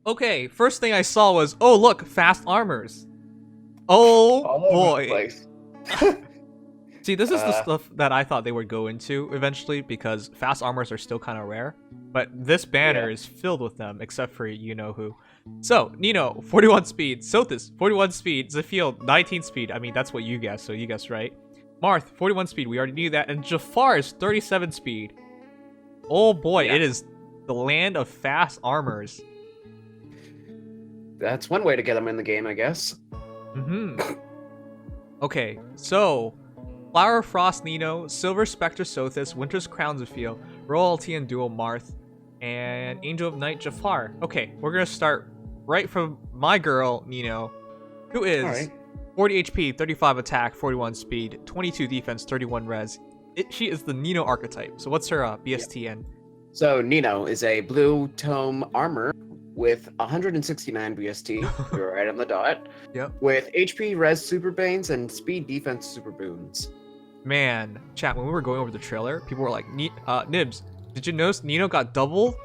Okay, first thing I saw was, oh look, fast armors. Oh All over the boy. place. See, this is the stuff that I thought they would go into eventually because fast armors are still kind of rare. But this banner is filled with them, except for you know who. So, Nino, 41 speed. Sothis, 41 speed. Zephiel, 19 speed. I mean, that's what you guessed, so you guessed right. Marth, 41 speed. We already knew that. And Jaffar is 37 speed. Oh boy, it is the land of fast armors. That's one way to get them in the game, I guess. Okay, so Flower Frost Nino, Silver Spectre Sothis, Winter's Crown Zephiel, Royalty and Duel Marth, and Angel of Night Jaffar. Okay, we're gonna start right from my girl Nino, who is 40 HP, 35 attack, 41 speed, 22 defense, 31 res. She is the Nino archetype. So what's her BSTN? So Nino is a blue tome armor with 169 BST. You're right on the dot. Yep. With HP, res, super banes, and speed, defense, super boons. Man, chat, when we were going over the trailer, people were like, Nibs, did you notice Nino got doubled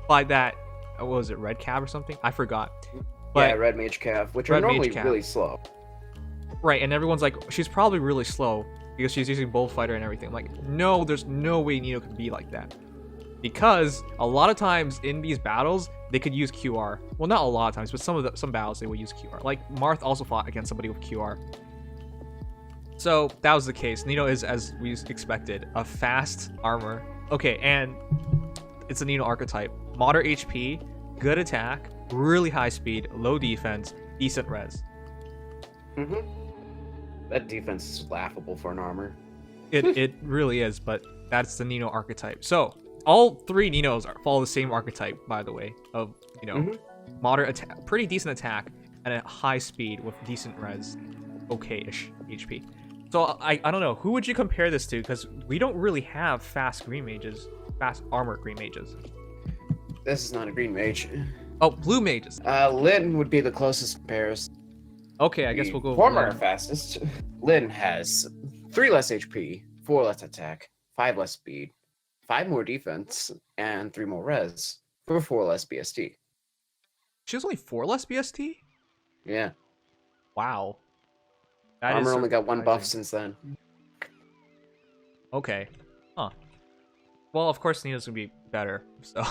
by that, what was it, red cab or something? I forgot. But yeah, red mage cav, which are normally really slow. Right, and everyone's like, she's probably really slow because she's using Bullfighter and everything. I'm like, no, there's no way Nino can be like that. Because a lot of times in these battles, they could use QR. Well, not a lot of times, but some battles they will use QR. Like Marth also fought against somebody with QR. So that was the case. Nino is, as we expected, a fast armor. Okay, and it's a Nino archetype. Moderate HP, good attack, really high speed, low defense, decent res. That defense is laughable for an armor. It really is, but that's the Nino archetype. So all three Ninos follow the same archetype, by the way, of moderate attack, pretty decent attack, and a high speed with decent res, okay-ish HP. So I don't know, who would you compare this to? Because we don't really have fast green mages, fast armor green mages. This is not a green mage. Oh, blue mages. Lyn would be the closest comparison. Okay, I guess we'll go. Former fastest. Lyn has 3 less HP, 4 less attack, 5 less speed, 5 more defense, and 3 more res for 4 less BST. She has only 4 less BST? Yeah. Wow. That armor only got 1 buff since then. Okay. Huh. Well, of course Nina's gonna be better, so.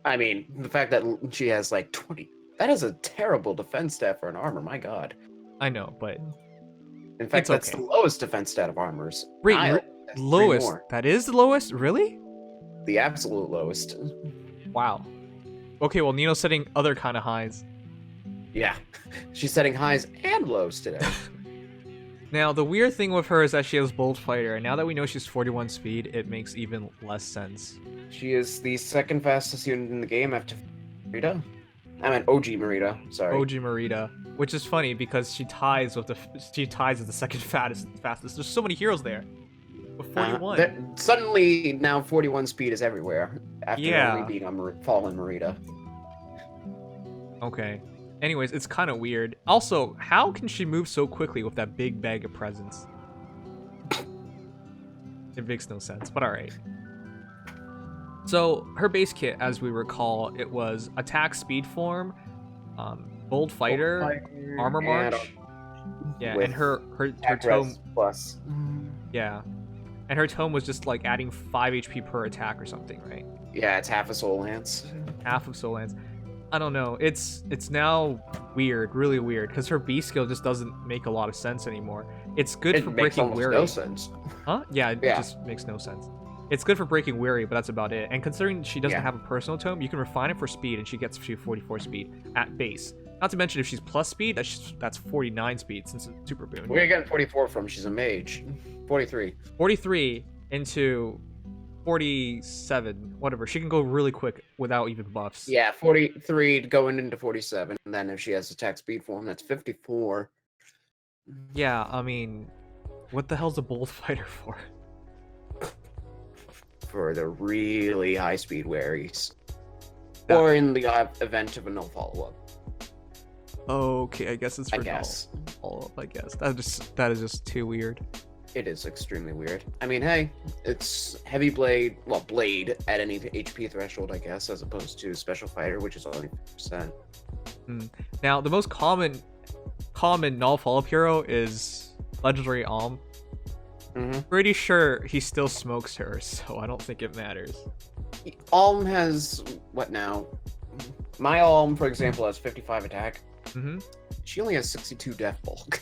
I mean, the fact that she has like 20. That is a terrible defense stat for an armor, my god. I know, but in fact, that's the lowest defense stat of armors. Wait, lowest? That is the lowest? Really? The absolute lowest. Wow. Okay, well, Nino's setting other kind of highs. Yeah, she's setting highs and lows today. Now, the weird thing with her is that she has Bold Fighter, and now that we know she's 41 speed, it makes even less sense. She is the second fastest unit in the game after Merida. I meant OG Merida, sorry. OG Merida, which is funny because she ties as the second fastest. There's so many heroes there. With 41. Suddenly, now 41 speed is everywhere after only being on Fallen Merida. Okay. Anyways, it's kind of weird. Also, how can she move so quickly with that big bag of presents? It makes no sense, but alright. So, her base kit, as we recall, it was Attack Speed Form, Bold Fighter, Armor March. Yeah, and her tome... Plus. Yeah. And her tome was just like adding 5 HP per attack or something, right? Yeah, it's half a Soul Lance. Half of Soul Lance. I don't know. It's now weird, really weird, because her B skill just doesn't make a lot of sense anymore. It's good for breaking weary. No sense. Huh? Yeah, it just makes no sense. It's good for breaking weary, but that's about it. And considering she doesn't have a personal tome, you can refine it for speed, and she gets 44 speed at base. Not to mention if she's plus speed, that's 49 speed since it's super boon. Where are you getting 44 from? She's a mage. 43. 43 into 47, whatever. She can go really quick without even buffs. Yeah, 43 going into 47, and then if she has attack speed form, that's 54. Yeah, I mean, what the hell's a Bold Fighter for? For the really high speed waries. Or in the event of a no follow-up. Okay, I guess it's for follow-up, I guess. That is just too weird. It is extremely weird. I mean, hey, it's heavy blade, well, blade at any HP threshold, I guess, as opposed to special fighter, which is only 50%. Now, the most common null follow-up hero is Legendary Alm. Pretty sure he still smokes her, so I don't think it matters. Alm has what now? My Alm, for example, has 55 attack. She only has 62 death bulk.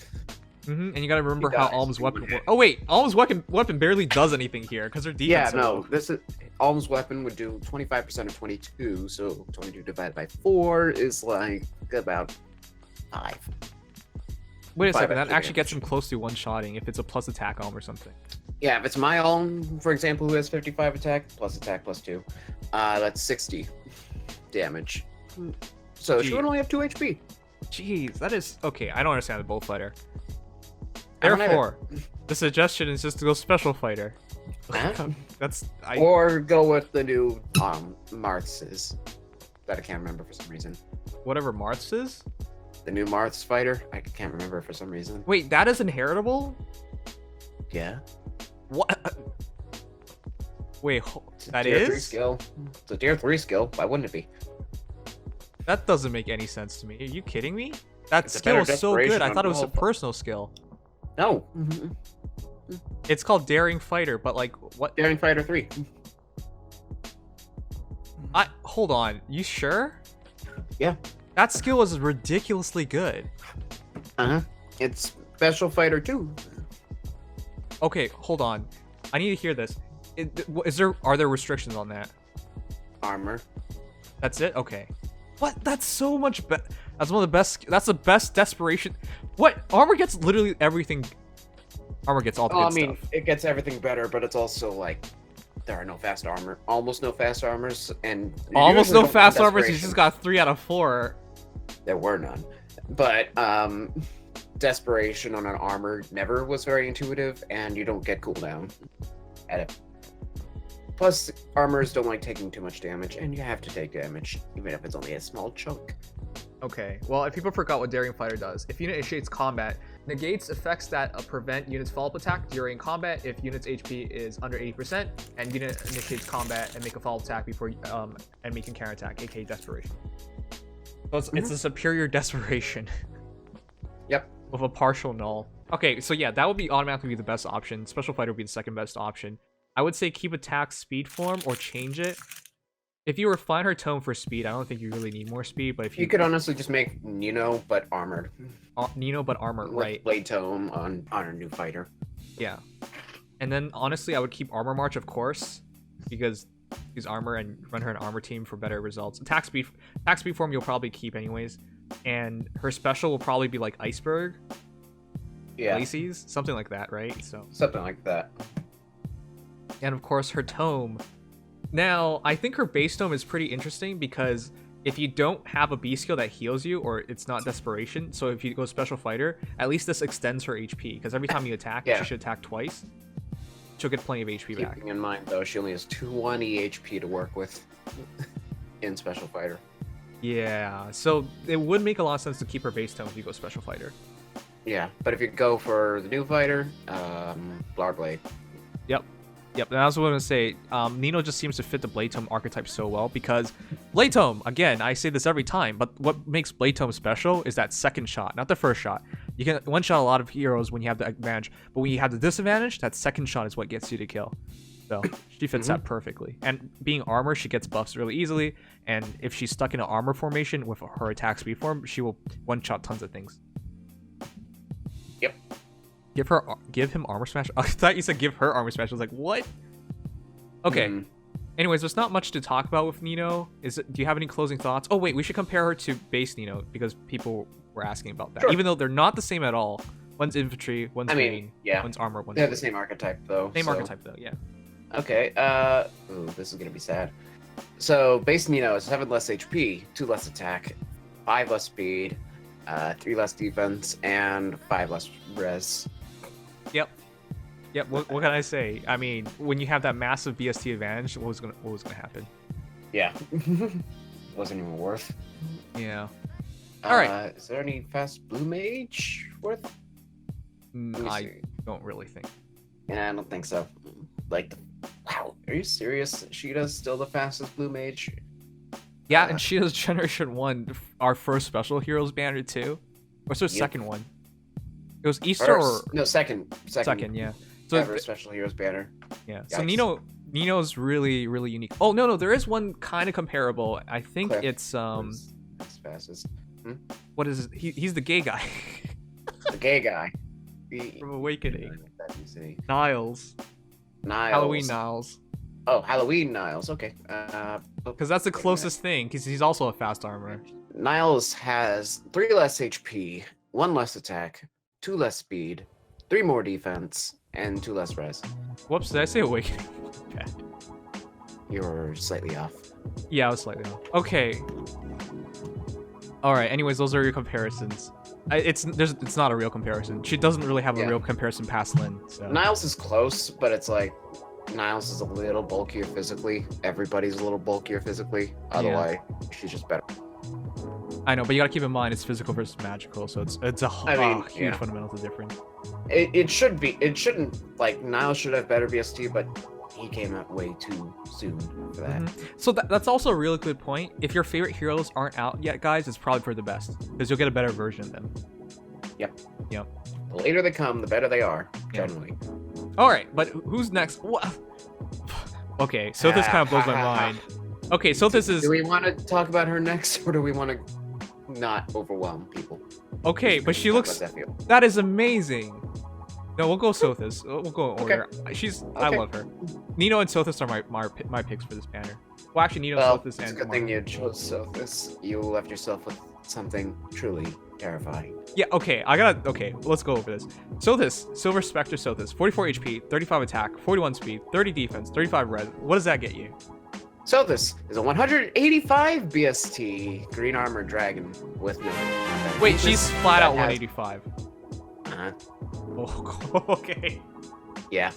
And you gotta remember how Alm's weapon works. Oh wait, Alm's weapon barely does anything here because her defense. Yeah, no, this is Alm's weapon would do 25% of 22, so 22 divided by 4 is like about 5. Wait a second, that extra actually gets damage. him close to one-shotting if it's a plus attack Alm or something. Yeah, if it's my Alm, for example, who has 55 attack plus 2, that's 60 damage. So she would only have 2 HP. Jeez, that is okay. I don't understand the bull fighter. I don't Therefore, the suggestion is just to go special fighter. Huh? Or go with the new Marth's that I can't remember for some reason. Whatever Marth's is? The new Marth's fighter? I can't remember for some reason. Wait, that is inheritable? Yeah. What? Wait, that tier 3 is? skill. It's a tier 3 skill. Why wouldn't it be? That doesn't make any sense to me. Are you kidding me? That It's a skill better is so good. desperation I on thought it was a all- personal skill. No. It's called Daring Fighter, but like what? Daring Fighter 3. Hold on. You sure? Yeah. That skill is ridiculously good. It's Special Fighter 2. Okay, hold on. I need to hear this. Are there restrictions on that? Armor. That's it? Okay. What? That's so much better. That's one of the best. That's the best desperation. What? Armor gets literally everything. Armor gets all the good stuff. It gets everything better, but it's also like there are no fast armor, almost no fast armors, and Almost usually no don't fast have armors. You desperation. just got 3 out of 4. There were none, but desperation on an armor never was very intuitive, and you don't get cooldown at it. Plus, armors don't like taking too much damage, and you have to take damage, even if it's only a small chunk. Okay, well, if people forgot what Daring Fighter does, if unit initiates combat, negates effects that prevent units' follow-up attack during combat if unit's HP is under 80%, and unit initiates combat and make a follow-up attack before enemy can counterattack, aka Desperation. So it's a superior Desperation. Yep. With a partial null. Okay, so yeah, that would be automatically the best option. Special Fighter would be the second best option. I would say keep attack speed form or change it. If you refine her tome for speed, I don't think you really need more speed, but if You could honestly just make Nino, but armored. Nino but armor, With right? Blade tome on her new fighter. Yeah. And then honestly, I would keep Armor March, of course, because use armor and run her an armor team for better results. Attack speed form you'll probably keep anyways, and her special will probably be like Iceberg, Yeah. Laces, something like that, right? So Something like that. and of course her tome. Now, I think her base tome is pretty interesting because if you don't have a B skill that heals you, or it's not desperation, so if you go special fighter, at least this extends her HP, because every time you attack, Yeah. she should attack twice. She'll get plenty of HP back. Keeping in mind, though, she only has 220 HP to work with in Special Fighter. Yeah, so it would make a lot of sense to keep her base tome if you go special fighter. Yeah, but if you go for the new fighter, Blar Blade. Yep, and I was going to say, Nino just seems to fit the Blade Tome archetype so well because Blade Tome, again, I say this every time, but what makes Blade Tome special is that second shot, not the first shot. You can one-shot a lot of heroes when you have the advantage, but when you have the disadvantage, that second shot is what gets you to kill. So she fits that perfectly. And being armor, she gets buffs really easily, and if she's stuck in an armor formation with her attack speed form, she will one-shot tons of things. Yep. Give him armor smash. I thought you said give her armor smash. I was like, what? Okay. Anyways, there's not much to talk about with Nino. Do you have any closing thoughts? Oh wait, we should compare her to base Nino because people were asking about that. Sure. Even though they're not the same at all. One's infantry, one's green, yeah. one's armor, one's They're the blade. same archetype, though. Same so- archetype though, yeah. Okay, ooh, this is gonna be sad. So, base Nino is 7 less HP, 2 less attack, 5 less speed, 3 less defense, and 5 less res. Yep. What can I say? I mean, when you have that massive BST advantage, what was gonna happen? Yeah. Wasn't even worth. Yeah. Alright. Is there any fast blue mage worth? Let me I see. don't really think. Yeah, I don't think so. Like, wow, are you serious? Sheeta's still the fastest blue mage? Yeah, and she has Generation 1, our first Special Heroes banner too. What's her second one? It was Easter no, second, yeah. So ever Special Heroes banner. Yeah. Yikes. So Nino's really unique. Oh no, there is one kind of comparable. I think Cliff it's was fastest. what is it? He's the gay guy The gay guy. from Awakening. Let me see. Niles. Niles. Halloween Niles. Oh, Halloween Niles. Okay. Because that's the closest thing. Because he's also a fast armor. Niles has 3 less HP, 1 less attack, 2 less speed, 3 more defense, and 2 less res. Whoops, did I say Awakening? Bad. You're slightly off. Yeah, I was slightly off. Okay. All right. Anyways, those are your comparisons. It's not a real comparison. She doesn't really have a real comparison past Lynn. So. Niles is close, but it's like Niles is a little bulkier physically. Everybody's a little bulkier physically. Otherwise, she's just better. I know, but you gotta keep in mind it's physical versus magical, so it's a huge fundamental difference. It should be. It shouldn't. Like Niles should have better BST, but he came out way too soon for that. So that's also a really good point. If your favorite heroes aren't out yet, guys, it's probably for the best because you'll get a better version of them. Yep. Yep. The later they come, the better they are. Generally. All right, but who's next? What? Okay, so this kind of blows my mind. Okay, so this is. Do we want to talk about her next, or do we want to not overwhelm people? Okay, but she looks. That is amazing. No, we'll go Sothis. We'll go in order. Okay. I love her. Nino and Sothis are my picks for this banner. Well, actually, Nino, Sothis, and it's a good thing you chose Sothis. You left yourself with something truly terrifying. Yeah, okay, let's go over this. Sothis, Silver Spectre Sothis, 44 HP, 35 attack, 41 speed, 30 defense, 35 res. What does that get you? Sothis is a 185 BST green armor dragon with no. Wait, she's flat out 185. Uh-huh. Oh, okay. Yeah,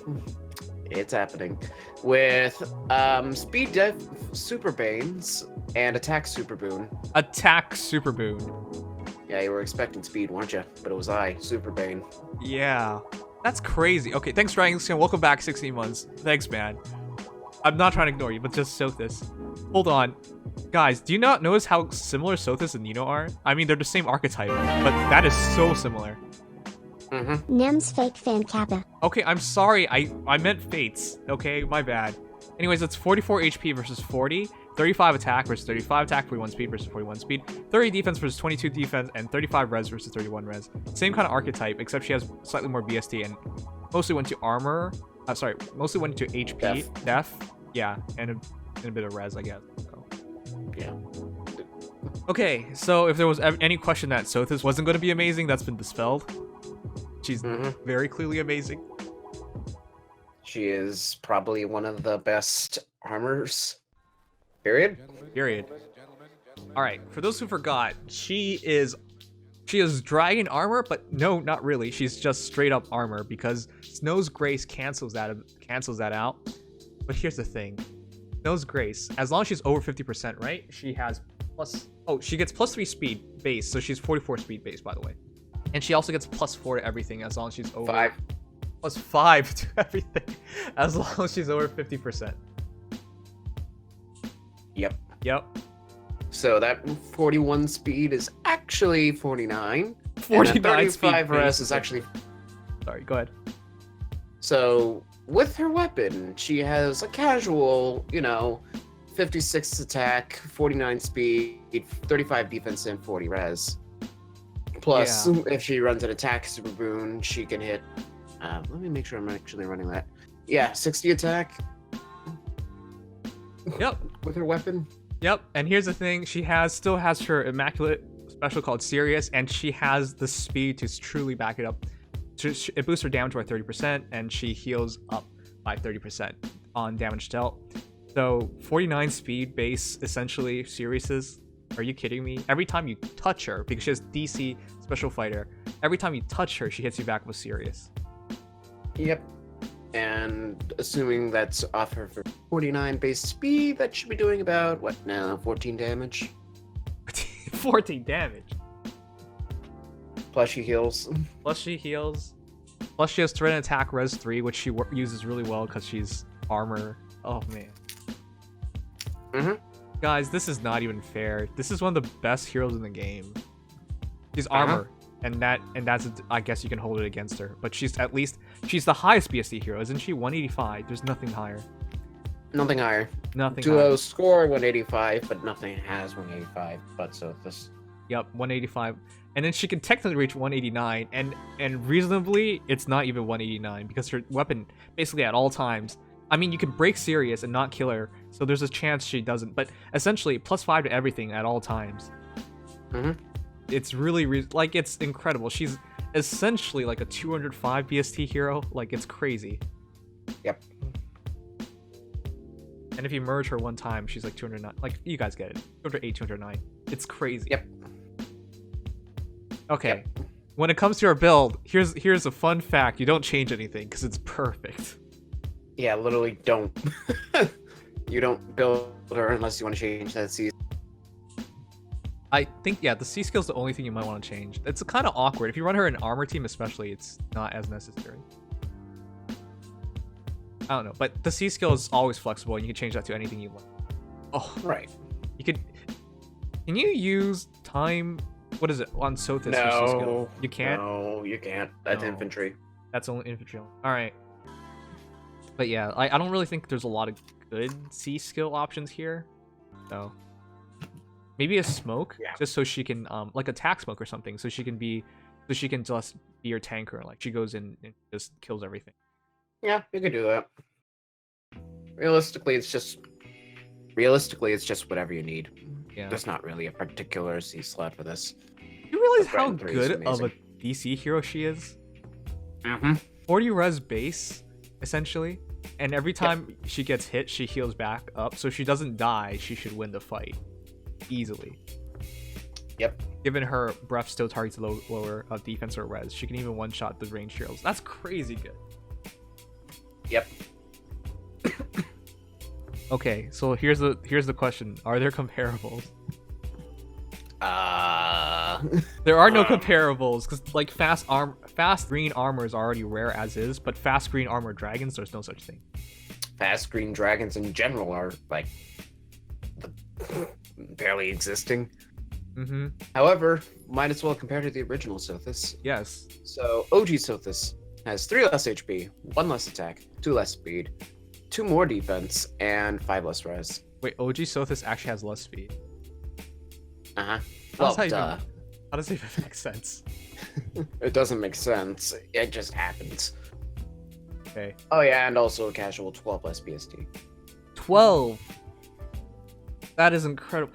it's happening. With speed def super banes and attack super boon. Attack super boon. Yeah, you were expecting speed, weren't you? But it was super bane. Yeah, that's crazy. Okay, thanks, Dragon Skin. Welcome back, 16 months. Thanks, man. I'm not trying to ignore you, but just Sothis. Hold on. Guys, do you not notice how similar Sothis and Nino are? I mean, they're the same archetype, but that is so similar. Nem's fake fan kappa. Okay, I'm sorry. I meant Fates. Okay, my bad. Anyways, it's 44 HP versus 40, 35 attack versus 35 attack, 41 speed versus 41 speed, 30 defense versus 22 defense, and 35 res versus 31 res. Same kind of archetype, except she has slightly more BST and mostly went to armor. Mostly went to HP, def. Yeah, and a bit of res, I guess. So. Yeah. Okay, so if there was any question that Sothis wasn't going to be amazing, that's been dispelled. She's very clearly amazing. She is probably one of the best armors. Period. All right, for those who forgot, she is dragon armor, but no, not really. She's just straight up armor because Snow's Grace cancels that out. But here's the thing. Snow's Grace, as long as she's over 50%, right? She has she gets plus 3 speed base, so she's 44 speed base, by the way. And she also gets plus 4 to everything as long as she's over 5. Plus 5 to everything as long as she's over 50%. Yep. So that 41 speed is actually 49. 49 35 speed res is actually. Sorry, go ahead. So with her weapon, she has a casual, 56 attack, 49 speed, 35 defense, and 40 res. Plus, if she runs an attack super boon, she can hit. Let me make sure I'm actually running that. Yeah, 60 attack. Yep. With her weapon. Yep. And here's the thing: she still has her immaculate special called Sirius, and she has the speed to truly back it up. It boosts her damage by 30%, and she heals up by 30% on damage dealt. So 49 speed base, essentially, Sirius's. Are you kidding me? Every time you touch her, because she has DC Special Fighter, every time you touch her, she hits you back with Sirius. Yep. And assuming that's off her for 49 base speed, that should be doing about, 14 damage? 14 damage? Plus she heals. Plus she has threat and attack res 3, which she uses really well because she's armor. Oh, man. Guys, this is not even fair. This is one of the best heroes in the game. She's armor, and that's I guess you can hold it against her. But she's the highest BST hero, isn't she? 185. There's nothing higher. Nothing higher. Nothing Duo higher. score 185, but nothing has 185. But Sothis. Yep, 185. And then she can technically reach 189, and reasonably, it's not even 189 because her weapon, basically at all times. I mean, you can break Sirius and not kill her, so there's a chance she doesn't. But essentially, +5 to everything at all times. It's really, like, it's incredible. She's essentially like a 205 BST hero. Like, it's crazy. Yep. And if you merge her one time, she's like 209. Like, you guys get it. 208, 209. It's crazy. Yep. Okay. Yep. When it comes to her build, here's a fun fact. You don't change anything because it's perfect. Yeah, literally don't. You don't build her unless you want to change that C. I think, yeah, the C skill's the only thing you might want to change. It's kind of awkward. If you run her in armor team especially, it's not as necessary. I don't know, but the C skill is always flexible, and you can change that to anything you want. Oh, Right. You could... Can you use time... What is it? On Sothis for C skill? No. You can't? No, you can't. That's No. infantry. That's only infantry. Alright. But yeah, I don't really think there's a lot of good C skill options here. So... Maybe a smoke, just so she can, like attack smoke or something, so she can just be your tanker. Like, she goes in and just kills everything. Yeah, you could do that. Realistically, it's just whatever you need. Yeah. There's not really a particular C slot for this. You realize But how Brand 3 is good of a amazing. DC hero she is? 40 res base, essentially. And every time she gets hit, she heals back up. So if she doesn't die, she should win the fight. Easily. Yep. Given her breath still targets lower defense or res, she can even one-shot the range heroes. That's crazy good. Yep. Okay, so here's the question: are there comparables? There are no comparables because like fast green armor is already rare as is, but fast green armor dragons, there's no such thing. Fast green dragons in general are like barely existing. However, might as well compare to the original Sothis. Yes. So OG Sothis has 3 less HP, 1 less attack, 2 less speed, 2 more defense, and 5 less res. Wait, OG Sothis actually has less speed. Well, How does it even make sense? It doesn't make sense. It just happens. Okay. Oh yeah, and also a casual 12 less BST. 12. That is incredible.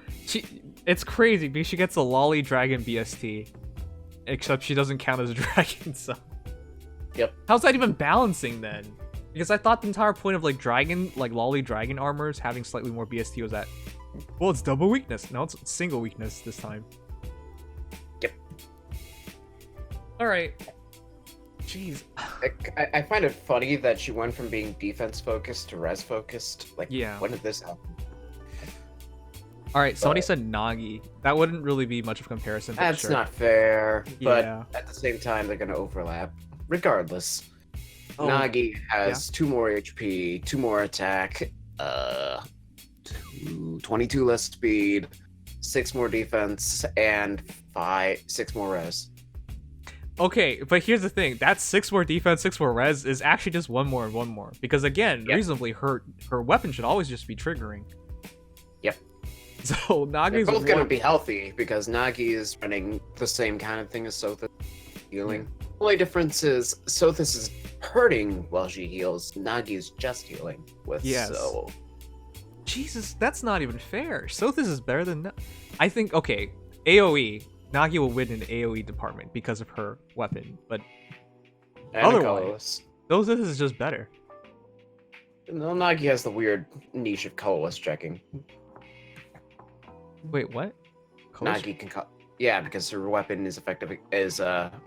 It's crazy because she gets a lolly dragon BST, except she doesn't count as a dragon. So. Yep. How's that even balancing then? Because I thought the entire point of like lolly dragon armors having slightly more BST was that, well, it's double weakness. No, it's single weakness this time. Yep. All right. Jeez. I find it funny that she went from being defense focused to res focused. Like, yeah. When did this happen? All right. Somebody said Nagi. That wouldn't really be much of a comparison. But That's sure. not fair. But Yeah. at the same time, they're gonna overlap. Regardless, Oh, Nagi has 2 more HP, 2 more attack, 22 less speed, 6 more defense, and 6 more res. Okay, but here's the thing. That 6 more defense, 6 more res is actually just 1 more and 1 more. Because again, reasonably, her weapon should always just be triggering. Yep. So Nagi's They're both gonna be healthy because Nagi is running the same kind of thing as Sothis, healing. Only difference is Sothis is hurting while she heals. Nagi is just healing with so. Jesus, that's not even fair. Sothis is better than... I think, okay, AoE. Nagi will win in the AoE department because of her weapon, but otherwise, Sothis is just better. No, Nagi has the weird niche of colorless checking. Wait, what? Nagi can yeah, because her weapon is effective is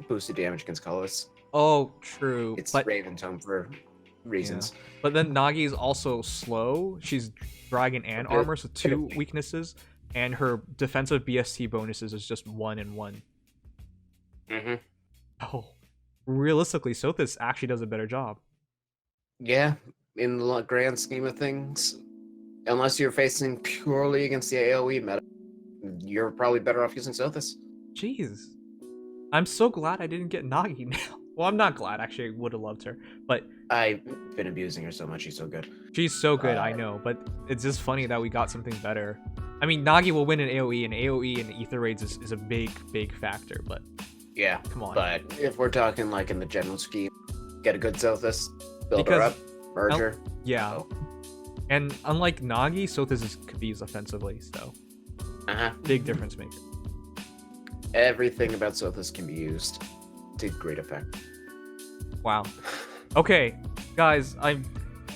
boosted damage against colorless. Oh, true. It's but, Raven Tome for reasons. Yeah. But then Nagi is also slow. She's dragon and armor, so 2 weaknesses, and her defensive BST bonuses is just 1 and 1. Oh, realistically, Sothis actually does a better job. Yeah, in the grand scheme of things, Unless you're facing purely against the AoE meta, you're probably better off using Sothis. Jeez. I'm so glad I didn't get Nagi now. Well, I'm not glad. Actually, I would have loved her. But I've been abusing her so much. She's so good. she's so good, I know. But it's just funny that we got something better. I mean, Nagi will win in AoE, and AoE in Ether Raids is a big, big factor. But Yeah, come on. but if we're talking like in the general scheme, get a good Sothis, build her up, merge her. Yeah. Oh. And unlike Nagi, Sothis could be used offensively, so big difference maker. Everything about Sothis can be used to great effect. Wow. Okay, guys,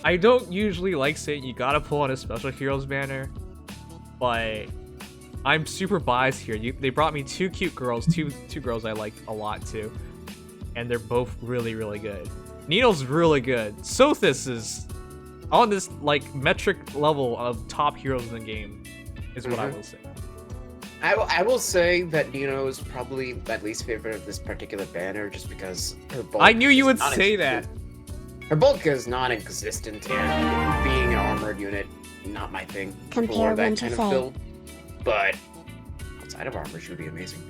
I don't usually like saying you gotta pull on a special heroes banner, but I'm super biased here. They brought me two cute girls, two girls I like a lot too, and they're both really, really good. Nino's really good. Sothis is on this like metric level of top heroes in the game, is what I will say. I will say that Nino is probably my least favorite of this particular banner, just because her bulk. I knew you is would say that. Her bulk is non-existent, and being an armored unit, not my thing. Compare for that Winter kind Fae. of build. But outside of armor, she would be amazing.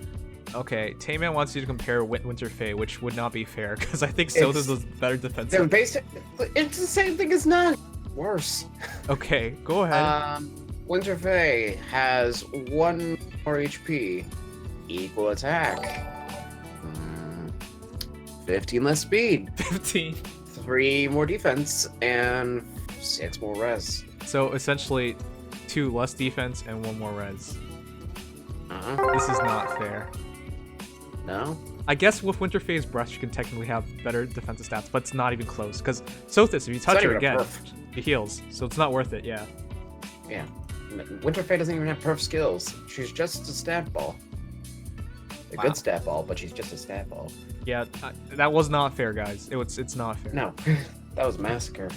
Okay, Tayman wants you to compare Winter Fae, which would not be fair because I think Sothis is better They're defensive. it's the same thing as none. Worse. Okay, go ahead. Winter Fae has 1 more HP, equal attack, 15 less speed, 15. 3 more defense, and 6 more res. So essentially, 2 less defense and 1 more res. This is not fair. No? I guess with Winter Fae's Breath, you can technically have better defensive stats, but it's not even close. Because Sothis, if you touch not her even a again, perf. it heals. So it's not worth it, yeah. Yeah. Winter Fae doesn't even have perf skills. She's just a stat ball. A good stat ball, but she's just a stat ball. Yeah, that was not fair, guys. It's not fair. No. That was massacre.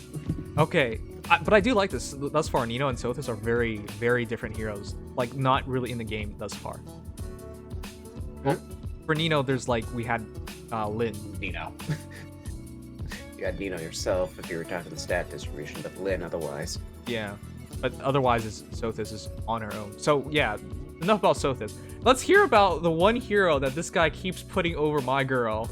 Okay, but I do like this. Thus far, Nino and Sothis are very, very different heroes. Like, not really in the game thus far. Well, for Nino, there's like, we had Lin. Nino. You had Nino yourself if you were talking the stat distribution, but Lin otherwise. Yeah, but otherwise, Sothis is on her own. So yeah, enough about Sothis. Let's hear about the one hero that this guy keeps putting over my girl.